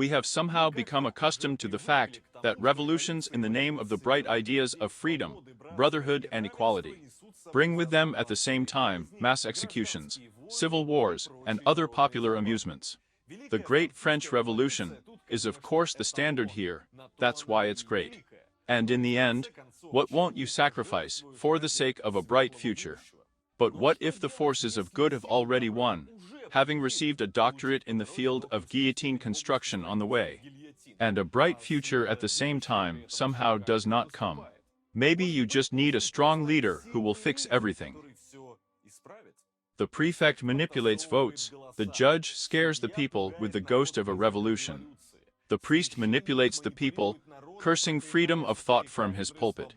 We have somehow become accustomed to the fact that revolutions in the name of the bright ideas of freedom, brotherhood and equality bring with them at the same time mass executions, civil wars, and other popular amusements. The Great French Revolution is of course the standard here, that's why it's great. And in the end, what won't you sacrifice for the sake of a bright future? But what if the forces of good have already won, having received a doctorate in the field of guillotine construction on the way, and a bright future at the same time somehow does not come? Maybe you just need a strong leader who will fix everything. The prefect manipulates votes, the judge scares the people with the ghost of a revolution. The priest manipulates the people, cursing freedom of thought from his pulpit.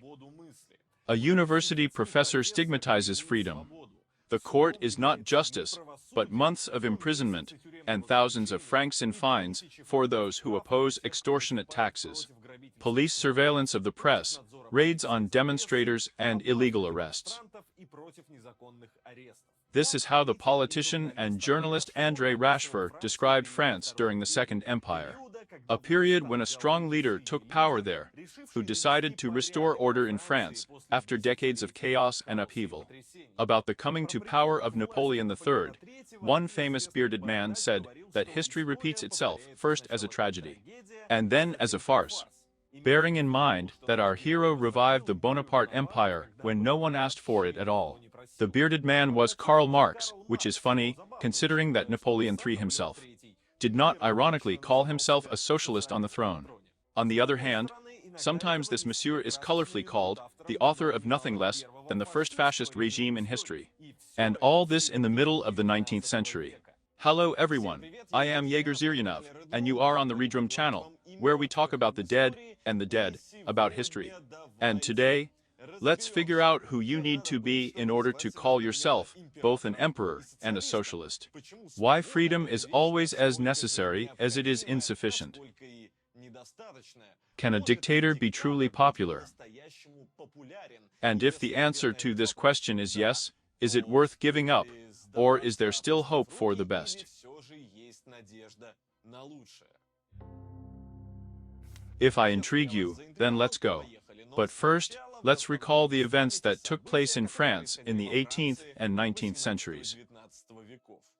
A university professor stigmatizes freedom. The court is not justice, but months of imprisonment and thousands of francs in fines for those who oppose extortionate taxes. Police surveillance of the press, raids on demonstrators and illegal arrests. This is how the politician and journalist André Rachefort described France during the Second Empire. A period when a strong leader took power there, who decided to restore order in France after decades of chaos and upheaval. About the coming to power of Napoleon III, one famous bearded man said that history repeats itself first as a tragedy, and then as a farce. Bearing in mind that our hero revived the Bonaparte Empire when no one asked for it at all. The bearded man was Karl Marx, which is funny, considering that Napoleon III himself did not ironically call himself a socialist on the throne. On the other hand, sometimes this monsieur is colorfully called the author of nothing less than the first fascist regime in history. And all this in the middle of the 19th century. Hello everyone, I am Yeager Ziryanov, and you are on the Redroom channel, where we talk about the dead and the dead, about history. And today, let's figure out who you need to be in order to call yourself both an emperor and a socialist. Why freedom is always as necessary as it is insufficient. Can a dictator be truly popular? And if the answer to this question is yes, is it worth giving up, or is there still hope for the best? If I intrigue you, then let's go. But first, let's recall the events that took place in France in the 18th and 19th centuries.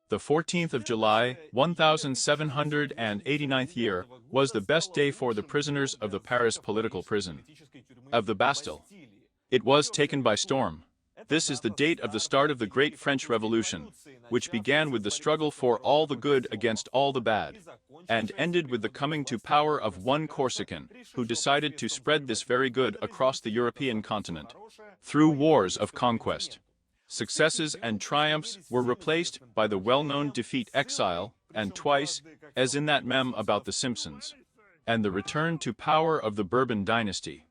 The 14th of July, 1789th year, was the best day for the prisoners of the Paris political prison of the Bastille. It was taken by storm. This is the date of the start of the Great French Revolution, which began with the struggle for all the good against all the bad, and ended with the coming to power of one Corsican, who decided to spread this very good across the European continent, through wars of conquest. Successes and triumphs were replaced by the well-known defeat, exile, and twice, as in that meme about the Simpsons, and the return to power of the Bourbon dynasty.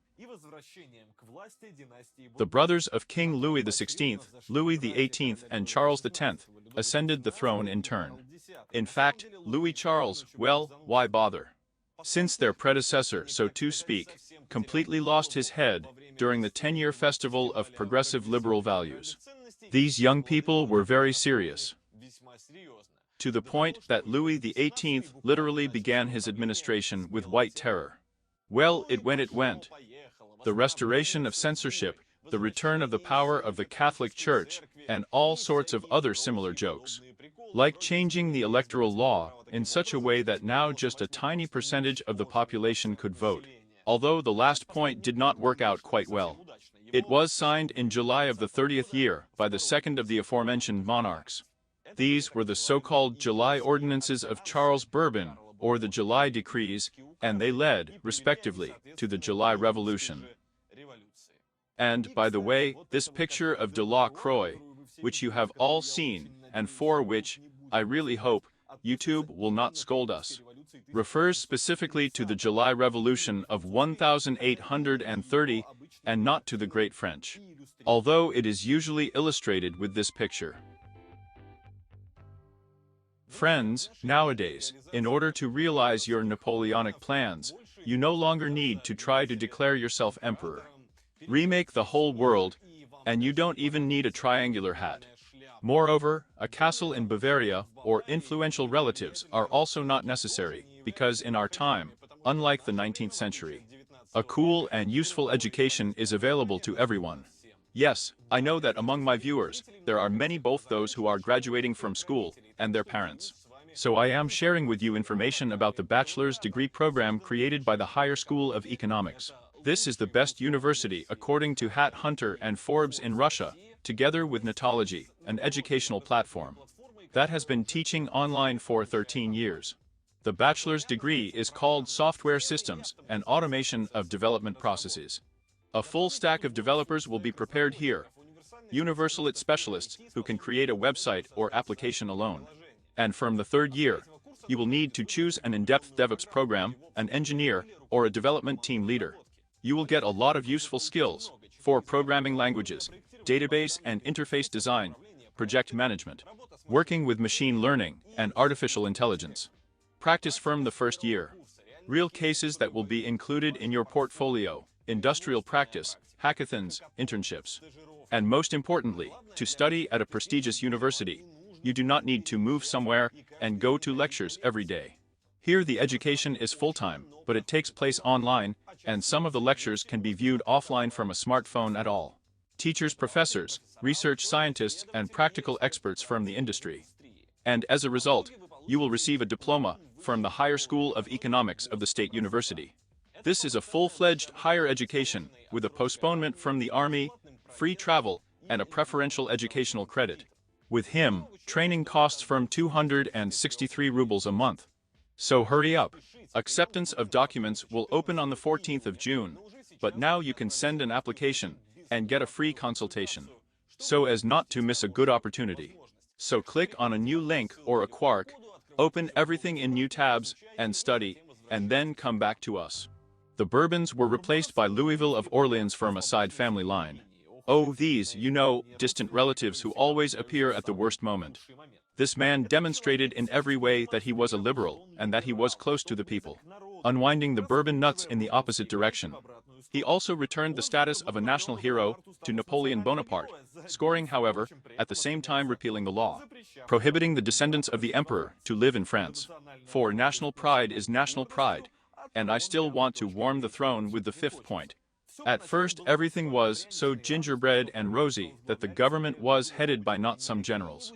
The brothers of King Louis XVI, Louis XVIII, and Charles X ascended the throne in turn. In fact, Louis Charles, well, why bother? Since their predecessor, so to speak, completely lost his head during the 10-year festival of progressive liberal values. These young people were very serious, to the point that Louis XVIII literally began his administration with white terror. Well, it went. The restoration of censorship, the return of the power of the Catholic Church, and all sorts of other similar jokes. Like changing the electoral law in such a way that now just a tiny percentage of the population could vote, although the last point did not work out quite well. It was signed in July of the 30th year by the second of the aforementioned monarchs. These were the so-called July Ordinances of Charles Bourbon, or the July Decrees, and they led, respectively, to the July Revolution. And, by the way, this picture of Delacroix, which you have all seen, and for which, I really hope, YouTube will not scold us, refers specifically to the July Revolution of 1830 and not to the Great French, although it is usually illustrated with this picture. Friends, nowadays, in order to realize your Napoleonic plans, you no longer need to try to declare yourself emperor. Remake the whole world, and you don't even need a triangular hat. Moreover, a castle in Bavaria or influential relatives are also not necessary. because in our time, unlike the 19th century, a cool and useful education is available to everyone. Yes, I know that among my viewers, there are many, both those who are graduating from school and their parents. So I am sharing with you information about the bachelor's degree program created by the Higher School of Economics. This is the best university according to Hat Hunter and Forbes in Russia, together with Natology, an educational platform that has been teaching online for 13 years. The bachelor's degree is called Software Systems and Automation of Development Processes. A full stack of developers will be prepared here. Universalist specialists who can create a website or application alone. And from the third year, you will need to choose an in-depth DevOps program, an engineer, or a development team leader. You will get a lot of useful skills for programming languages, database and interface design, project management, working with machine learning and artificial intelligence. Practice from the first year. Real cases that will be included in your portfolio, industrial practice, hackathons, internships. And most importantly, to study at a prestigious university. You do not need to move somewhere and go to lectures every day. Here the education is full-time, but it takes place online, and some of the lectures can be viewed offline from a smartphone at all. Teachers, professors, research scientists, and practical experts from the industry. And as a result, you will receive a diploma from the Higher School of Economics of the State University. This is a full-fledged higher education with a postponement from the army, free travel, and a preferential educational credit. With him, training costs from 263 rubles a month. So hurry up. Acceptance of documents will open on the 14th of June, but now you can send an application and get a free consultation, so as not to miss a good opportunity. So click on a new link or a quark, open everything in new tabs, and study, and then come back to us. The Bourbons were replaced by Louisville of Orleans from a side family line. Oh, these, you know, distant relatives who always appear at the worst moment. This man demonstrated in every way that he was a liberal and that he was close to the people, unwinding the Bourbon nuts in the opposite direction. He also returned the status of a national hero to Napoleon Bonaparte, scoring, however, at the same time repealing the law, prohibiting the descendants of the emperor to live in France. For national pride is national pride, and I still want to warm the throne with the fifth point. At first everything was so gingerbread and rosy that the government was headed by not some generals,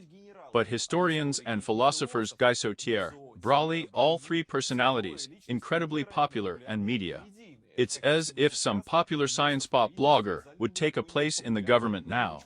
but historians and philosophers Guy Brawley, all three personalities, incredibly popular and media. It's as if some popular science pop blogger would take a place in the government now.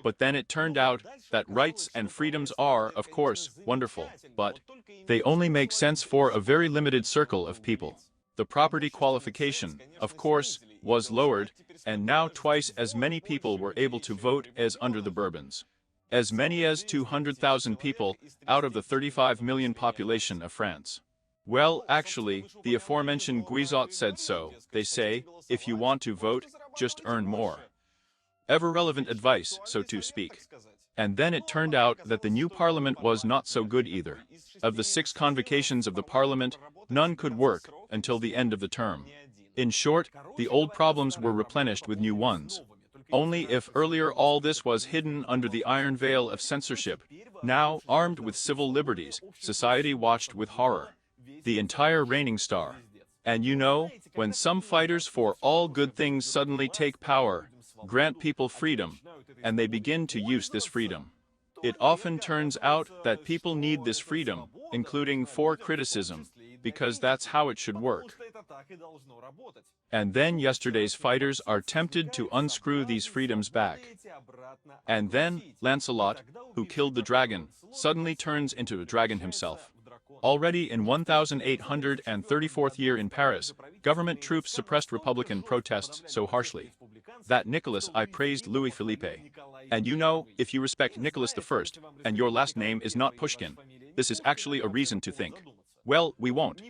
But then it turned out that rights and freedoms are, of course, wonderful, but they only make sense for a very limited circle of people. The property qualification, of course, was lowered, and now twice as many people were able to vote as under the Bourbons. As many as 200,000 people out of the 35 million population of France. Well, actually, the aforementioned Guizot said so. They say, if you want to vote, just earn more. Ever relevant advice, so to speak. And then it turned out that the new parliament was not so good either. Of the 6 convocations of the parliament, none could work until the end of the term. In short, the old problems were replenished with new ones. Only if earlier all this was hidden under the iron veil of censorship, now, armed with civil liberties, society watched with horror the entire reigning star. And you know, when some fighters for all good things suddenly take power, grant people freedom, and they begin to use this freedom, it often turns out that people need this freedom, including for criticism, because that's how it should work. And then yesterday's fighters are tempted to unscrew these freedoms back. And then Lancelot, who killed the dragon, suddenly turns into a dragon himself. Already in 1834th year in Paris, government troops suppressed Republican protests so harshly that Nicholas I praised Louis Philippe. And you know, if you respect Nicholas I, and your last name is not Pushkin, this is actually a reason to think. Well, we won't.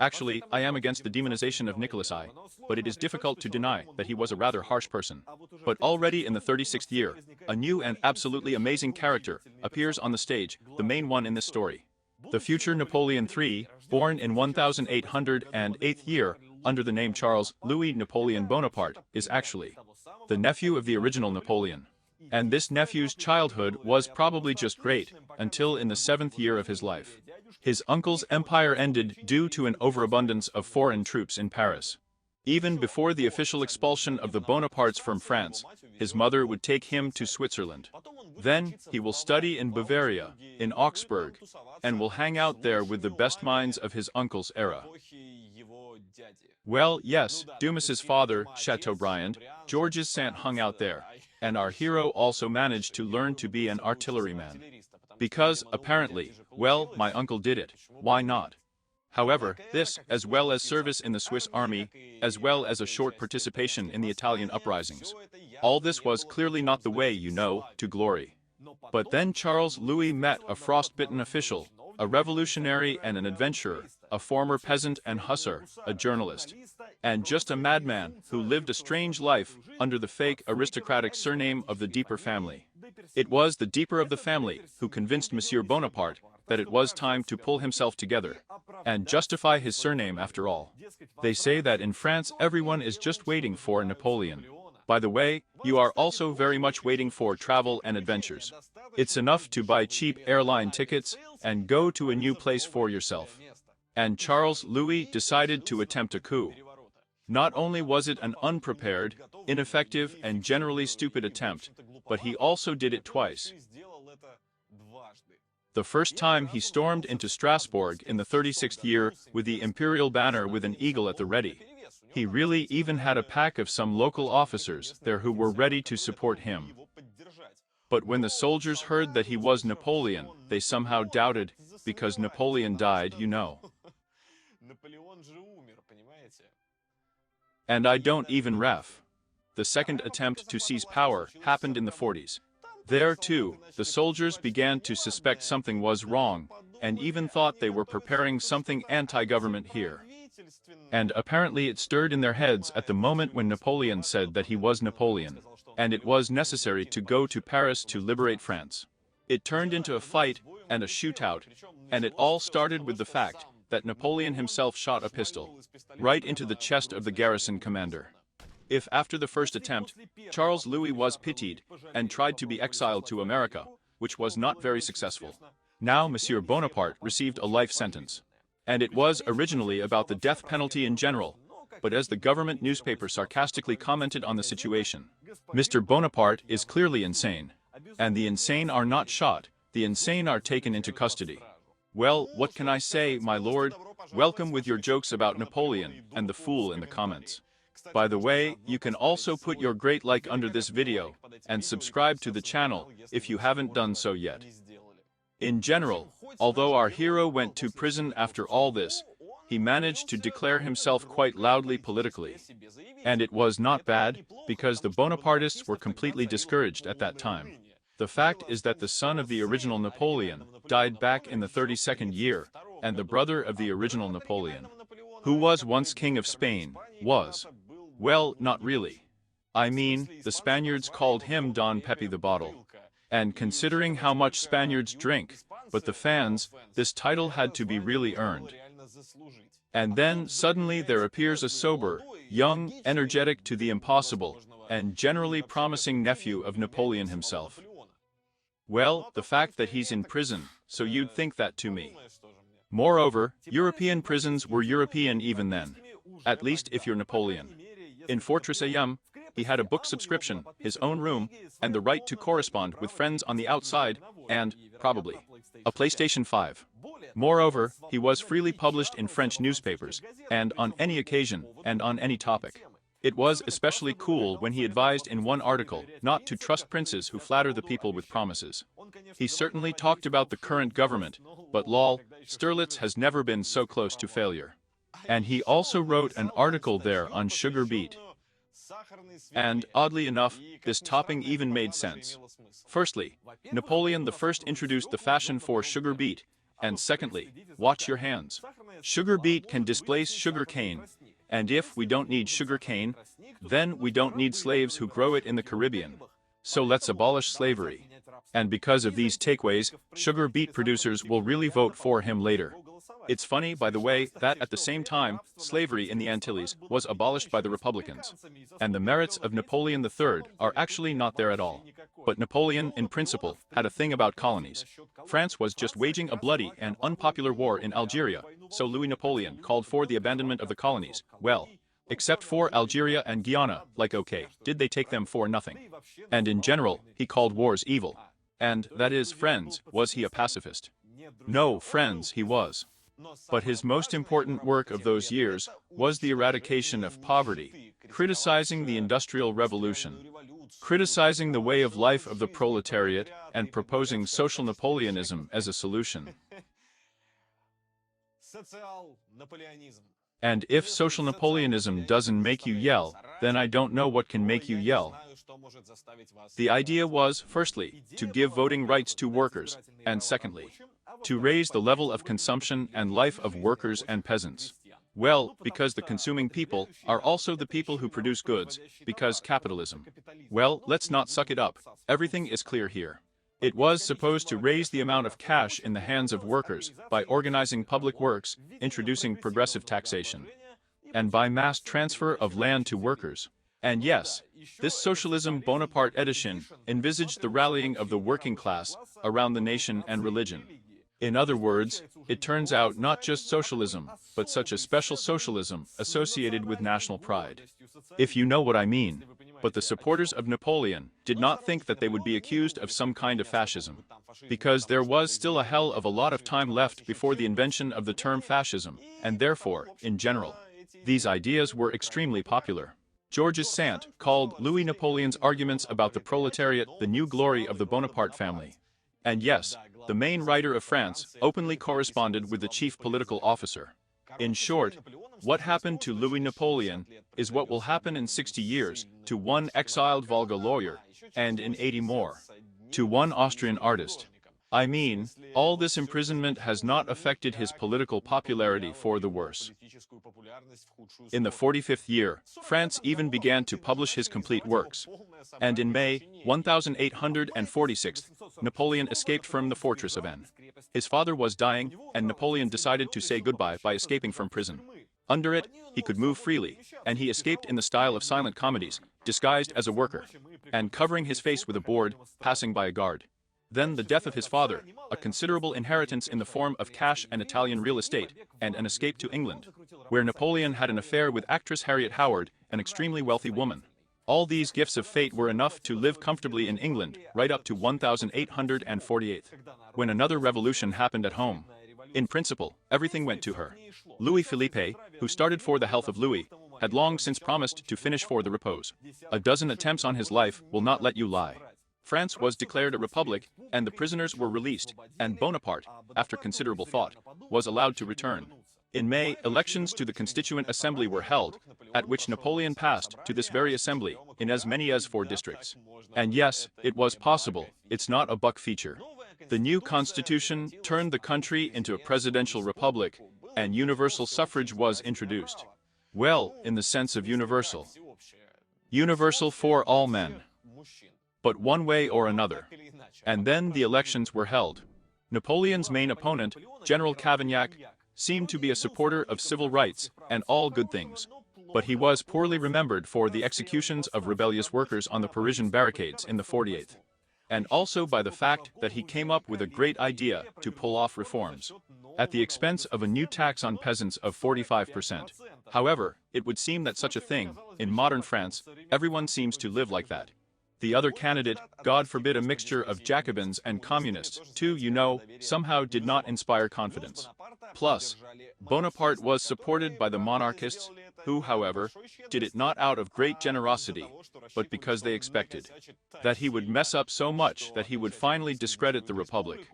Actually, I am against the demonization of Nicholas I, but it is difficult to deny that he was a rather harsh person. But already in the 36th year, a new and absolutely amazing character appears on the stage, the main one in this story. The future Napoleon III, born in 1808th year, under the name Charles Louis Napoleon Bonaparte, is actually the nephew of the original Napoleon. And this nephew's childhood was probably just great, until in the 7th year of his life. His uncle's empire ended due to an overabundance of foreign troops in Paris. Even before the official expulsion of the Bonapartes from France, his mother would take him to Switzerland. Then, he will study in Bavaria, in Augsburg, and will hang out there with the best minds of his uncle's era. Well, yes, Dumas's father, Chateaubriand, Georges Sand hung out there, and our hero also managed to learn to be an artilleryman. Because, apparently, well, my uncle did it, why not? However, this, as well as service in the Swiss army, as well as a short participation in the Italian uprisings, all this was clearly not the way, you know, to glory. But then Charles Louis met a frostbitten official, a revolutionary and an adventurer, a former peasant and hussar, a journalist, and just a madman who lived a strange life under the fake aristocratic surname of the Deeper family. It was the Deeper of the family who convinced Monsieur Bonaparte that it was time to pull himself together and justify his surname after all. They say that in France everyone is just waiting for Napoleon. By the way, you are also very much waiting for travel and adventures. It's enough to buy cheap airline tickets and go to a new place for yourself. And Charles Louis decided to attempt a coup. Not only was it an unprepared, ineffective, and generally stupid attempt, but he also did it twice. The first time he stormed into Strasbourg in the 36th year with the imperial banner with an eagle at the ready. He really even had a pack of some local officers there who were ready to support him. But when the soldiers heard that he was Napoleon, they somehow doubted, because Napoleon died, you know. And I don't even ref. The second attempt to seize power happened in the 40s. There, too, the soldiers began to suspect something was wrong, and even thought they were preparing something anti-government here. And apparently it stirred in their heads at the moment when Napoleon said that he was Napoleon, and it was necessary to go to Paris to liberate France. It turned into a fight and a shootout, and it all started with the fact that Napoleon himself shot a pistol right into the chest of the garrison commander. If after the first attempt, Charles Louis was pitied and tried to be exiled to America, which was not very successful, now Monsieur Bonaparte received a life sentence. And it was originally about the death penalty in general, but as the government newspaper sarcastically commented on the situation, Mr. Bonaparte is clearly insane. And the insane are not shot, the insane are taken into custody. Well, what can I say, my lord? Welcome with your jokes about Napoleon and the fool in the comments. By the way, you can also put your great like under this video, and subscribe to the channel if you haven't done so yet. In general, although our hero went to prison after all this, he managed to declare himself quite loudly politically. And it was not bad, because the Bonapartists were completely discouraged at that time. The fact is that the son of the original Napoleon died back in the 32nd year, and the brother of the original Napoleon, who was once king of Spain, was, well, not really. I mean, the Spaniards called him Don Pepe the Bottle. And considering how much Spaniards drink, but the fans, this title had to be really earned. And then, suddenly there appears a sober, young, energetic to the impossible, and generally promising nephew of Napoleon himself. Well, the fact that he's in prison, so you'd think that to me. Moreover, European prisons were European even then. At least if you're Napoleon. In Fortress Ayum, he had a book subscription, his own room, and the right to correspond with friends on the outside, and, probably, a PlayStation 5. Moreover, he was freely published in French newspapers, and on any occasion, and on any topic. It was especially cool when he advised in one article not to trust princes who flatter the people with promises. He certainly talked about the current government, but lol, Stirlitz has never been so close to failure. And he also wrote an article there on sugar beet. And, oddly enough, this topping even made sense. Firstly, Napoleon I introduced the fashion for sugar beet, and secondly, watch your hands. Sugar beet can displace sugar cane, and if we don't need sugar cane, then we don't need slaves who grow it in the Caribbean. So let's abolish slavery. And because of these takeaways, sugar beet producers will really vote for him later. It's funny, by the way, that at the same time, slavery in the Antilles was abolished by the Republicans. And the merits of Napoleon III are actually not there at all. But Napoleon, in principle, had a thing about colonies. France was just waging a bloody and unpopular war in Algeria, so Louis Napoleon called for the abandonment of the colonies. Well, except for Algeria and Guyana, like okay, did they take them for nothing? And in general, he called wars evil. And, that is, friends, was he a pacifist? No, friends, he was. But his most important work of those years was the eradication of poverty, criticizing the Industrial Revolution, criticizing the way of life of the proletariat, and proposing social Napoleonism as a solution. And if social Napoleonism doesn't make you yell, then I don't know what can make you yell. The idea was, firstly, to give voting rights to workers, and secondly, to raise the level of consumption and life of workers and peasants. Well, because the consuming people are also the people who produce goods, because capitalism. Well, let's not suck it up. Everything is clear here. It was supposed to raise the amount of cash in the hands of workers by organizing public works, introducing progressive taxation, and by mass transfer of land to workers. And yes, this socialism Bonaparte edition envisaged the rallying of the working class around the nation and religion. In other words, it turns out not just socialism, but such a special socialism associated with national pride. If you know what I mean. But the supporters of Napoleon did not think that they would be accused of some kind of fascism, because there was still a hell of a lot of time left before the invention of the term fascism, and therefore, in general, these ideas were extremely popular. Georges Sand called Louis Napoleon's arguments about the proletariat the new glory of the Bonaparte family. And yes, the main writer of France openly corresponded with the chief political officer. In short, what happened to Louis Napoleon is what will happen in 60 years to one exiled Volga lawyer, and in 80 more, to one Austrian artist. I mean, all this imprisonment has not affected his political popularity for the worse. In the 45th year, France even began to publish his complete works. And in May 1846, Napoleon escaped from the fortress of N. His father was dying, and Napoleon decided to say goodbye by escaping from prison. Under it, he could move freely, and he escaped in the style of silent comedies, disguised as a worker, and covering his face with a board, passing by a guard. Then the death of his father, a considerable inheritance in the form of cash and Italian real estate, and an escape to England, where Napoleon had an affair with actress Harriet Howard, an extremely wealthy woman. All these gifts of fate were enough to live comfortably in England, right up to 1848, when another revolution happened at home. In principle, everything went to her. Louis Philippe, who started for the health of Louis, had long since promised to finish for the repose. A dozen attempts on his life will not let you lie. France was declared a republic, and the prisoners were released, and Bonaparte, after considerable thought, was allowed to return. In May, elections to the Constituent Assembly were held, at which Napoleon passed to this very assembly, in as many as 4 districts. And yes, it was possible, it's not a buck feature. The new constitution turned the country into a presidential republic, and universal suffrage was introduced. Well, in the sense of universal. Universal for all men. But one way or another. And then the elections were held. Napoleon's main opponent, General Cavaignac, seemed to be a supporter of civil rights and all good things. But he was poorly remembered for the executions of rebellious workers on the Parisian barricades in the 48th. And also by the fact that he came up with a great idea to pull off reforms, at the expense of a new tax on peasants of 45%. However, it would seem that such a thing, in modern France, everyone seems to live like that. The other candidate, God forbid a mixture of Jacobins and communists, too, you know, somehow did not inspire confidence. Plus, Bonaparte was supported by the monarchists, who, however, did it not out of great generosity, but because they expected that he would mess up so much that he would finally discredit the republic,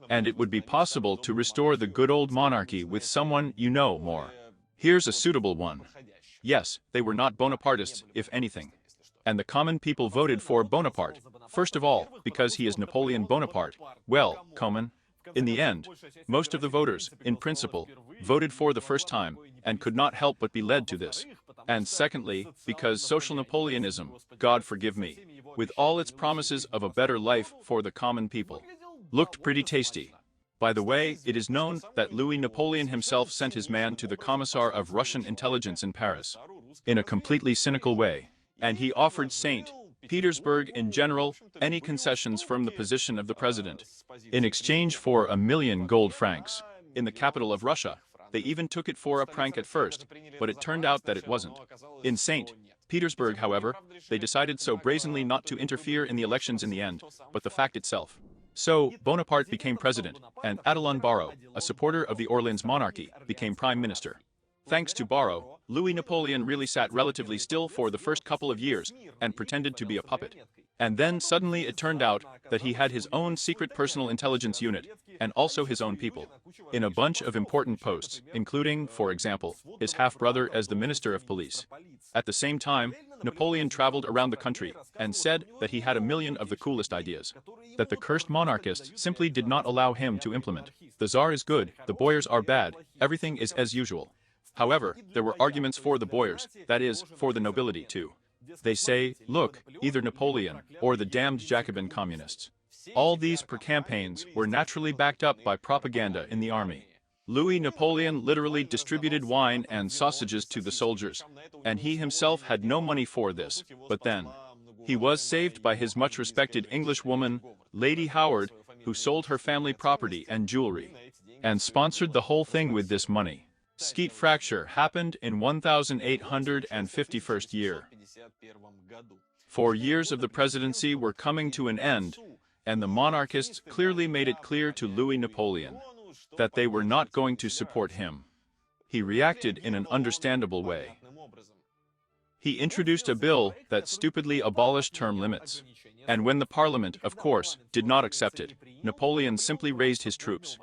and it would be possible to restore the good old monarchy with someone you know more. Here's a suitable one. Yes, they were not Bonapartists, if anything. And the common people voted for Bonaparte, first of all, because he is Napoleon Bonaparte. Well, Coman, in the end, most of the voters, in principle, voted for the first time, and could not help but be led to this. And secondly, because social Napoleonism, God forgive me, with all its promises of a better life for the common people, looked pretty tasty. By the way, it is known that Louis Napoleon himself sent his man to the Commissar of Russian intelligence in Paris, in a completely cynical way. And he offered St. Petersburg in general, any concessions from the position of the president. In exchange for 1,000,000 gold francs. In the capital of Russia, they even took it for a prank at first, but it turned out that it wasn't. In St. Petersburg, however, they decided so brazenly not to interfere in the elections in the end, but the fact itself. So, Bonaparte became president, and Adolphe Barrot, a supporter of the Orleans monarchy, became prime minister. Thanks to Barrot, Louis Napoleon really sat relatively still for the first couple of years and pretended to be a puppet. And then suddenly it turned out that he had his own secret personal intelligence unit, and also his own people, in a bunch of important posts, including, for example, his half-brother as the Minister of Police. At the same time, Napoleon traveled around the country and said that he had 1,000,000 of the coolest ideas, that the cursed monarchists simply did not allow him to implement. The Tsar is good, the boyars are bad, everything is as usual. However, there were arguments for the boyars, that is, for the nobility too. They say, look, either Napoleon or the damned Jacobin communists. All these campaigns were naturally backed up by propaganda in the army. Louis Napoleon literally distributed wine and sausages to the soldiers, and he himself had no money for this, but then he was saved by his much-respected Englishwoman, Lady Howard, who sold her family property and jewelry, and sponsored the whole thing with this money. Skeet fracture happened in 1851st year. 4 years of the presidency were coming to an end, and the monarchists clearly made it clear to Louis Napoleon that they were not going to support him. He reacted in an understandable way. He introduced a bill that stupidly abolished term limits. And when the parliament, of course, did not accept it, Napoleon simply raised his troops.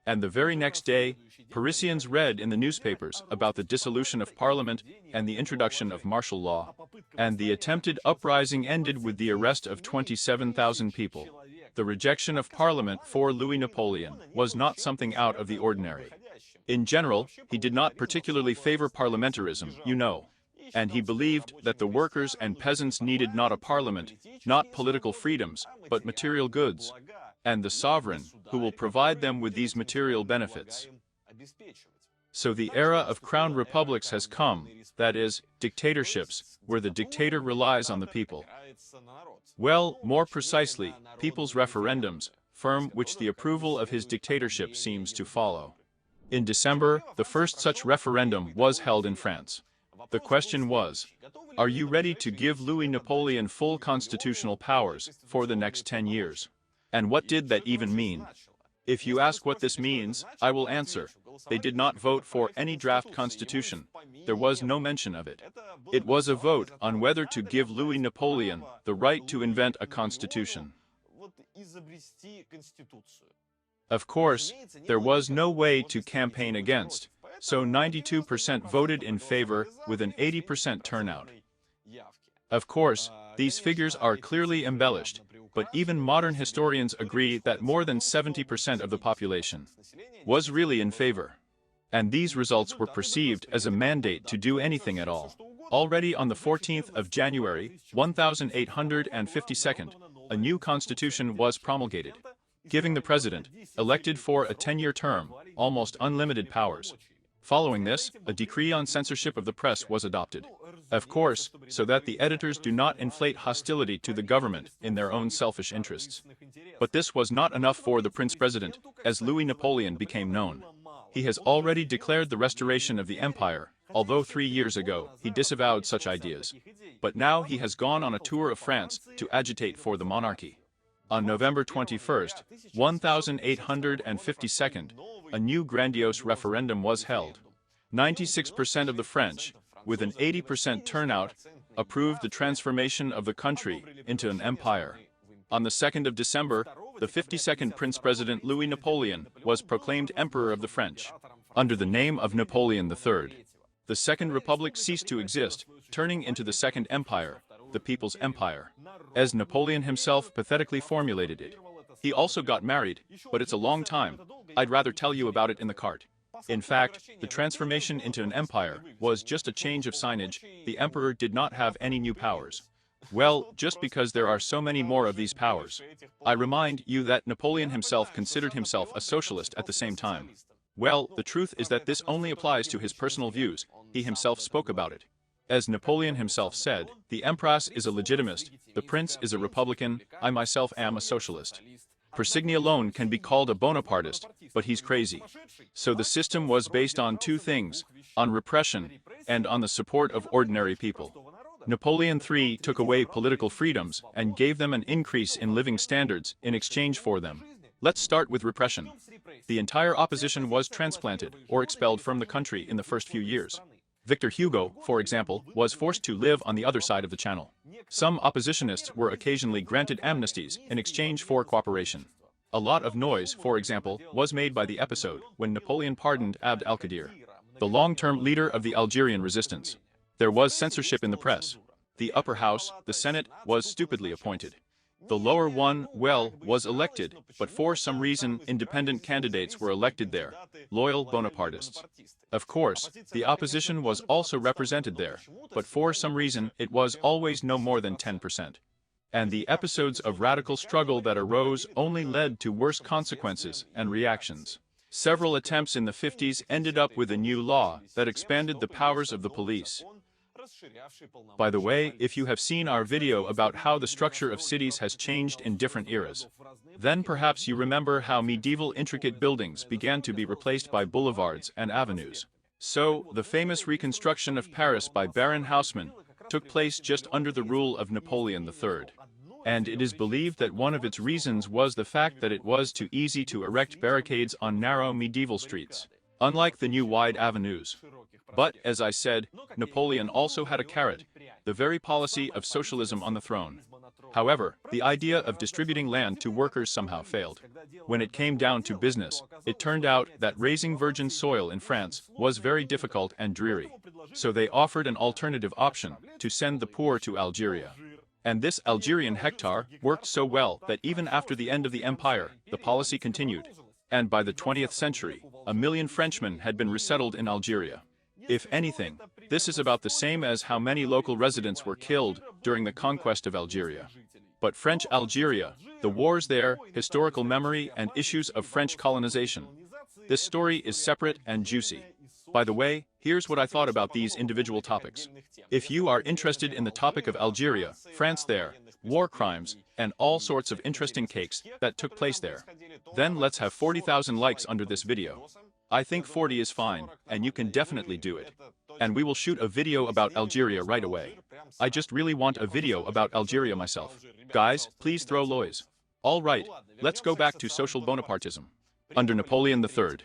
And the very next day, Parisians read in the newspapers about the dissolution of parliament and the introduction of martial law. And the attempted uprising ended with the arrest of 27,000 people. The rejection of parliament for Louis Napoleon was not something out of the ordinary. In general, he did not particularly favor parliamentarism, you know. And he believed that the workers and peasants needed not a parliament, not political freedoms, but material goods, and the sovereign, who will provide them with these material benefits. So the era of crown republics has come, that is, dictatorships, where the dictator relies on the people. Well, more precisely, people's referendums, from which the approval of his dictatorship seems to follow. In December, the first such referendum was held in France. The question was, are you ready to give Louis Napoleon full constitutional powers for the next 10 years? And what did that even mean? If you ask what this means, I will answer. They did not vote for any draft constitution. There was no mention of it. It was a vote on whether to give Louis Napoleon the right to invent a constitution. Of course, there was no way to campaign against, so 92% voted in favor with an 80% turnout. Of course, these figures are clearly embellished, but even modern historians agree that more than 70% of the population was really in favor. And these results were perceived as a mandate to do anything at all. Already on the 14th of January, 1852, a new constitution was promulgated, giving the president, elected for a 10-year term, almost unlimited powers. Following this, a decree on censorship of the press was adopted. Of course, so that the editors do not inflate hostility to the government in their own selfish interests. But this was not enough for the Prince President, as Louis Napoleon became known. He has already declared the restoration of the empire, although 3 years ago he disavowed such ideas. But now he has gone on a tour of France to agitate for the monarchy. On November 21st, 1852, a new grandiose referendum was held. 96% of the French, with an 80% turnout, approved the transformation of the country into an empire. On the 2nd of December, the 52nd Prince President Louis Napoleon was proclaimed Emperor of the French, under the name of Napoleon III. The Second Republic ceased to exist, turning into the Second Empire, the People's Empire, as Napoleon himself pathetically formulated it. He also got married, but it's a long time. I'd rather tell you about it in the cart. In fact, the transformation into an empire was just a change of signage. The emperor did not have any new powers. Well, just because there are so many more of these powers. I remind you that Napoleon himself considered himself a socialist at the same time. Well, the truth is that this only applies to his personal views. He himself spoke about it. As Napoleon himself said, the Empress is a legitimist, the Prince is a Republican, I myself am a socialist. Persigny alone can be called a Bonapartist, but he's crazy. So the system was based on two things, on repression, and on the support of ordinary people. Napoleon III took away political freedoms and gave them an increase in living standards in exchange for them. Let's start with repression. The entire opposition was transplanted or expelled from the country in the first few years. Victor Hugo, for example, was forced to live on the other side of the channel. Some oppositionists were occasionally granted amnesties in exchange for cooperation. A lot of noise, for example, was made by the episode when Napoleon pardoned Abd al-Qadir, the long-term leader of the Algerian resistance. There was censorship in the press. The upper house, the Senate, was stupidly appointed. The lower one, well, was elected, but for some reason independent candidates were elected there, loyal Bonapartists. Of course, the opposition was also represented there, but for some reason it was always no more than 10%. And the episodes of radical struggle that arose only led to worse consequences and reactions. Several attempts in the 50s ended up with a new law that expanded the powers of the police. By the way, if you have seen our video about how the structure of cities has changed in different eras, then perhaps you remember how medieval intricate buildings began to be replaced by boulevards and avenues. So, the famous reconstruction of Paris by Baron Haussmann took place just under the rule of Napoleon III. And it is believed that one of its reasons was the fact that it was too easy to erect barricades on narrow medieval streets, unlike the new wide avenues. But, as I said, Napoleon also had a carrot, the very policy of socialism on the throne. However, the idea of distributing land to workers somehow failed. When it came down to business, it turned out that raising virgin soil in France was very difficult and dreary. So they offered an alternative option, to send the poor to Algeria. And this Algerian hectare worked so well that even after the end of the empire, the policy continued. And by the 20th century, 1 million Frenchmen had been resettled in Algeria. If anything, this is about the same as how many local residents were killed during the conquest of Algeria. But French Algeria, the wars there, historical memory, and issues of French colonization. This story is separate and juicy. By the way, here's what I thought about these individual topics. If you are interested in the topic of Algeria, France there, war crimes, and all sorts of interesting cakes that took place there, then let's have 40,000 likes under this video. I think 40 is fine, and you can definitely do it. And we will shoot a video about Algeria right away. I just really want a video about Algeria myself. Guys, please throw lois. All right, let's go back to social Bonapartism. Under Napoleon III,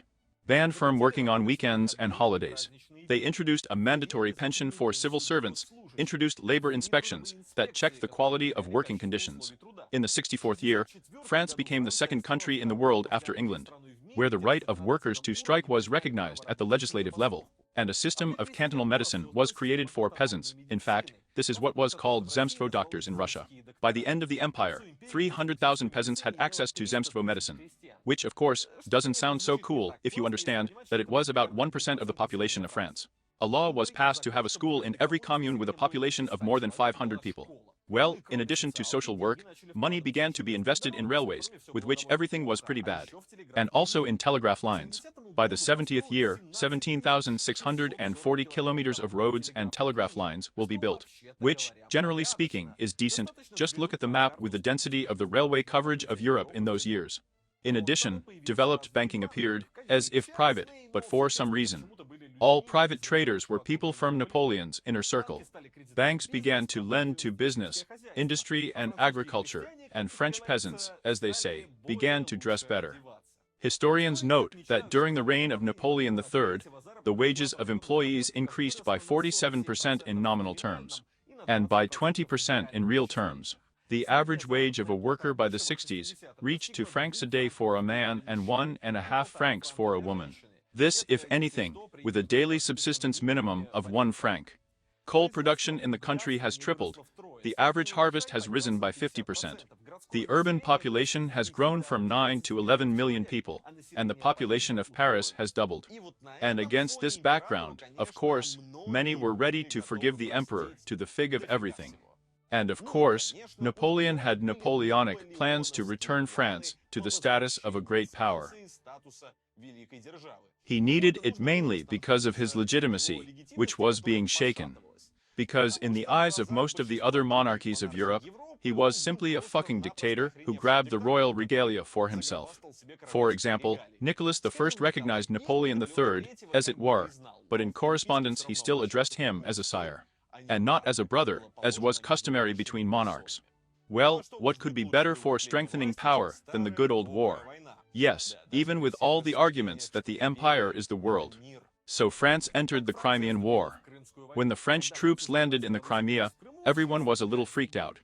banned from working on weekends and holidays. They introduced a mandatory pension for civil servants, introduced labor inspections that checked the quality of working conditions. In the 64th year, France became the second country in the world after England, where the right of workers to strike was recognized at the legislative level, and a system of cantonal medicine was created for peasants. In fact, this is what was called zemstvo doctors in Russia. By the end of the empire, 300,000 peasants had access to zemstvo medicine, which of course doesn't sound so cool if you understand that it was about 1% of the population of France. A law was passed to have a school in every commune with a population of more than 500 people. Well, in addition to social work, money began to be invested in railways, with which everything was pretty bad. And also in telegraph lines. By the 70th year, 17,640 kilometers of roads and telegraph lines will be built, which, generally speaking, is decent. Just look at the map with the density of the railway coverage of Europe in those years. In addition, developed banking appeared, as if private, but for some reason. All private traders were people from Napoleon's inner circle. Banks began to lend to business, industry and agriculture, and French peasants, as they say, began to dress better. Historians note that during the reign of Napoleon III, the wages of employees increased by 47% in nominal terms, and by 20% in real terms. The average wage of a worker by the 60s reached 2 francs a day for a man and 1.5 francs for a woman. This, if anything, with a daily subsistence minimum of 1 franc. Coal production in the country has tripled. The average harvest has risen by 50%. The urban population has grown from 9 to 11 million people, and the population of Paris has doubled. And against this background, of course, many were ready to forgive the emperor to the fig of everything. And of course, Napoleon had Napoleonic plans to return France to the status of a great power. He needed it mainly because of his legitimacy, which was being shaken. Because in the eyes of most of the other monarchies of Europe, he was simply a fucking dictator who grabbed the royal regalia for himself. For example, Nicholas I recognized Napoleon III, as it were, but in correspondence he still addressed him as a sire, and not as a brother, as was customary between monarchs. Well, what could be better for strengthening power than the good old war? Yes, even with all the arguments that the empire is the world. So France entered the Crimean War. When the French troops landed in the Crimea, everyone was a little freaked out.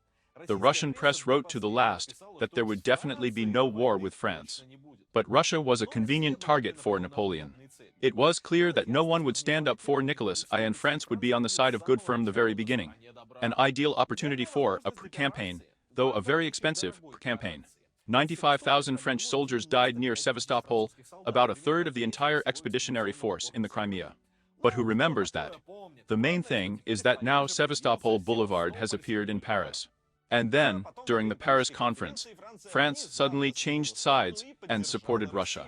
The Russian press wrote to the last that there would definitely be no war with France. But Russia was a convenient target for Napoleon. It was clear that no one would stand up for Nicholas I and France would be on the side of good from the very beginning. An ideal opportunity for a campaign, though a very expensive campaign. 95,000 French soldiers died near Sevastopol, about a third of the entire expeditionary force in the Crimea. But who remembers that? The main thing is that now Sevastopol Boulevard has appeared in Paris. And then, during the Paris conference, France suddenly changed sides and supported Russia.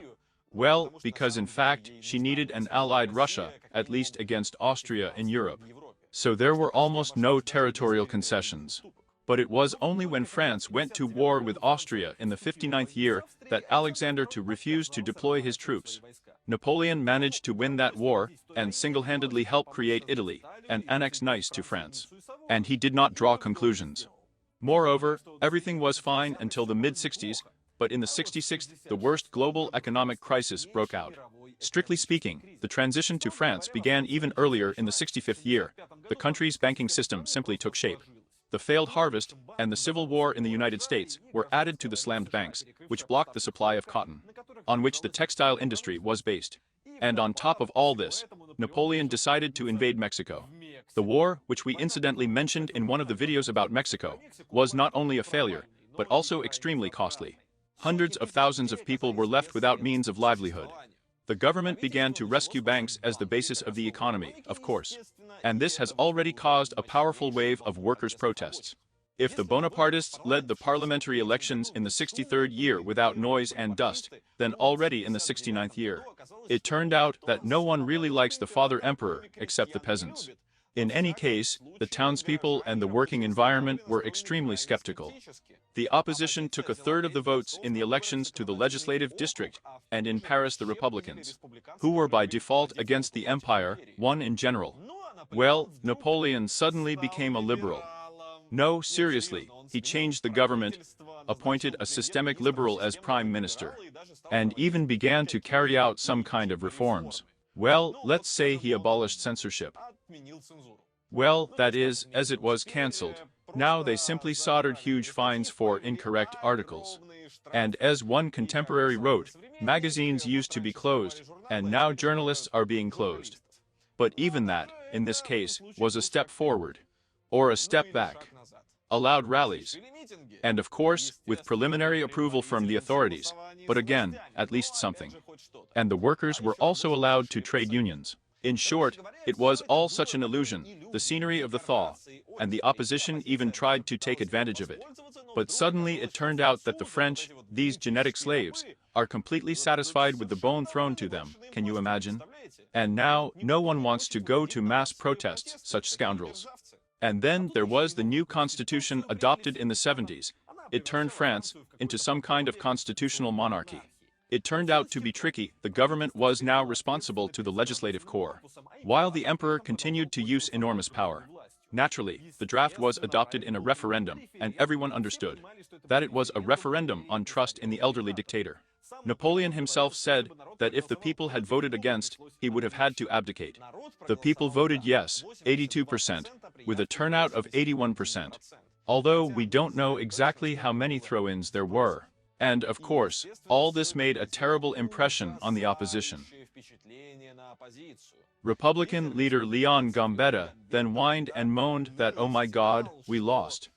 Well, because in fact, she needed an allied Russia, at least against Austria in Europe. So there were almost no territorial concessions. But it was only when France went to war with Austria in the 59th year that Alexander II refused to deploy his troops. Napoleon managed to win that war and single-handedly help create Italy and annex Nice to France. And he did not draw conclusions. Moreover, everything was fine until the mid-60s, but in the 66th, the worst global economic crisis broke out. Strictly speaking, the transition to France began even earlier in the 65th year. The country's banking system simply took shape. The failed harvest and the civil war in the United States were added to the slammed banks, which blocked the supply of cotton, on which the textile industry was based. And on top of all this, Napoleon decided to invade Mexico. The war, which we incidentally mentioned in one of the videos about Mexico, was not only a failure, but also extremely costly. Hundreds of thousands of people were left without means of livelihood. The government began to rescue banks as the basis of the economy, of course. And this has already caused a powerful wave of workers' protests. If the Bonapartists led the parliamentary elections in the 63rd year without noise and dust, then already in the 69th year, it turned out that no one really likes the father emperor except the peasants. In any case, the townspeople and the working environment were extremely skeptical. The opposition took a third of the votes in the elections to the legislative district, and in Paris the Republicans, who were by default against the empire, won in general. Well, Napoleon suddenly became a liberal. No, seriously, he changed the government, appointed a systemic liberal as prime minister, and even began to carry out some kind of reforms. Well, let's say he abolished censorship. Well, that is, as it was cancelled. Now they simply soldered huge fines for incorrect articles. And as one contemporary wrote, magazines used to be closed, and now journalists are being closed. But even that, in this case, was a step forward, or a step back. Allowed rallies, and of course, with preliminary approval from the authorities, but again, at least something. And the workers were also allowed to trade unions. In short, it was all such an illusion, the scenery of the thaw, and the opposition even tried to take advantage of it. But suddenly it turned out that the French, these genetic slaves, are completely satisfied with the bone thrown to them, can you imagine? And now, no one wants to go to mass protests, such scoundrels. And then there was the new constitution adopted in the 70s. It turned France into some kind of constitutional monarchy. It turned out to be tricky. The government was now responsible to the legislative corps, while the emperor continued to use enormous power. Naturally, the draft was adopted in a referendum, and everyone understood that it was a referendum on trust in the elderly dictator. Napoleon himself said that if the people had voted against, he would have had to abdicate. The people voted yes, 82%, with a turnout of 81%. Although we don't know exactly how many throw-ins there were. And, of course, all this made a terrible impression on the opposition. Republican leader Leon Gambetta then whined and moaned that, "Oh my God, we lost."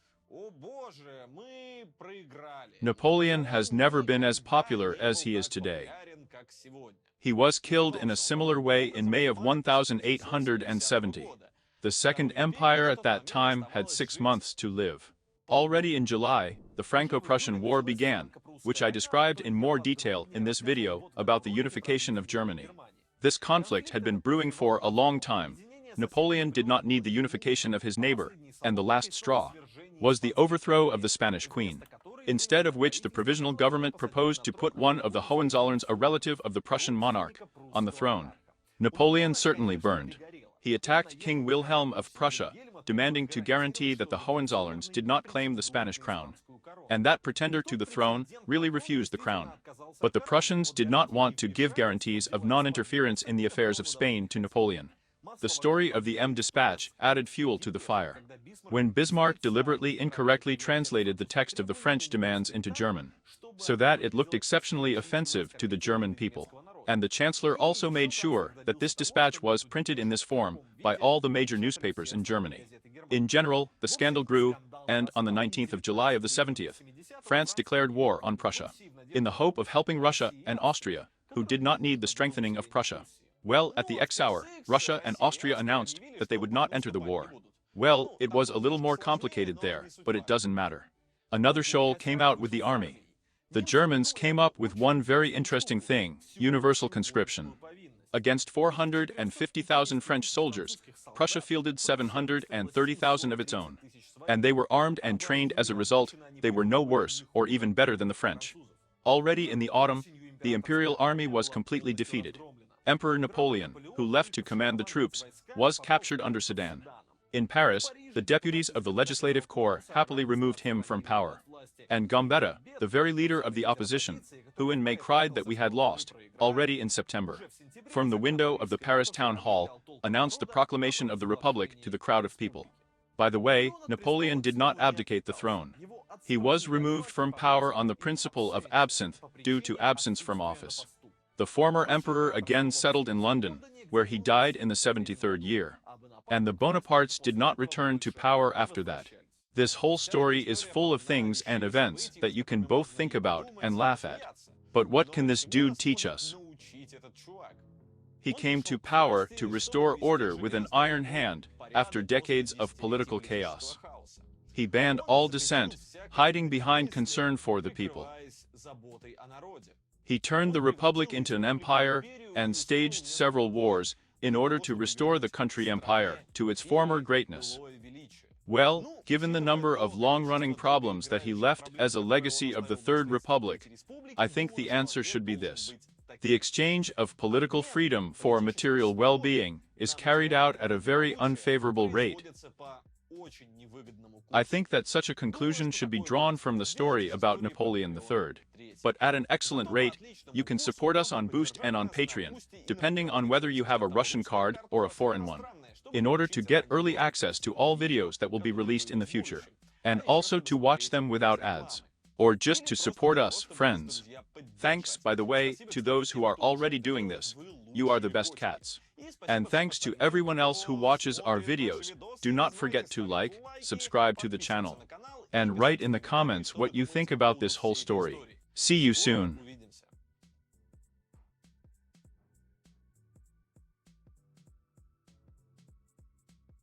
Napoleon has never been as popular as he is today. He was killed in a similar way in May of 1870. The Second Empire at that time had 6 months to live. Already in July, the Franco-Prussian War began, which I described in more detail in this video about the unification of Germany. This conflict had been brewing for a long time, Napoleon did not need the unification of his neighbor, and the last straw was the overthrow of the Spanish queen, instead of which the provisional government proposed to put one of the Hohenzollerns, a relative of the Prussian monarch, on the throne. Napoleon certainly burned. He attacked King Wilhelm of Prussia, demanding to guarantee that the Hohenzollerns did not claim the Spanish crown. And that pretender to the throne really refused the crown. But the Prussians did not want to give guarantees of non-interference in the affairs of Spain to Napoleon. The story of the M dispatch added fuel to the fire. When Bismarck deliberately incorrectly translated the text of the French demands into German, so that it looked exceptionally offensive to the German people. And the Chancellor also made sure that this dispatch was printed in this form by all the major newspapers in Germany. In general, the scandal grew, and on the 19th of July of the 70th, France declared war on Prussia, in the hope of helping Russia and Austria, who did not need the strengthening of Prussia. Well, at the X hour, Russia and Austria announced that they would not enter the war. Well, it was a little more complicated there, but it doesn't matter. Another shoal came out with the army. The Germans came up with one very interesting thing: universal conscription. Against 450,000 French soldiers, Prussia fielded 730,000 of its own. And they were armed and trained. As a result, they were no worse or even better than the French. Already in the autumn, the imperial army was completely defeated. Emperor Napoleon, who left to command the troops, was captured under Sedan. In Paris, the deputies of the Legislative Corps happily removed him from power. And Gambetta, the very leader of the opposition, who in May cried that we had lost, already in September, from the window of the Paris town hall, announced the proclamation of the Republic to the crowd of people. By the way, Napoleon did not abdicate the throne. He was removed from power on the principle of absinthe due to absence from office. The former emperor again settled in London, where he died in the 73rd year. And the Bonapartes did not return to power after that. This whole story is full of things and events that you can both think about and laugh at. But what can this dude teach us? He came to power to restore order with an iron hand after decades of political chaos. He banned all dissent, hiding behind concern for the people. He turned the Republic into an empire and staged several wars in order to restore the country empire to its former greatness. Well, given the number of long-running problems that he left as a legacy of the Third Republic, I think the answer should be this. The exchange of political freedom for material well-being is carried out at a very unfavorable rate. I think that such a conclusion should be drawn from the story about Napoleon III. But at an excellent rate, you can support us on Boost and on Patreon, depending on whether you have a Russian card or a foreign one, in order to get early access to all videos that will be released in the future, and also to watch them without ads, or just to support us, friends. Thanks, by the way, to those who are already doing this. You are the best cats. And thanks to everyone else who watches our videos. Do not forget to like, subscribe to the channel, and write in the comments what you think about this whole story. See you soon.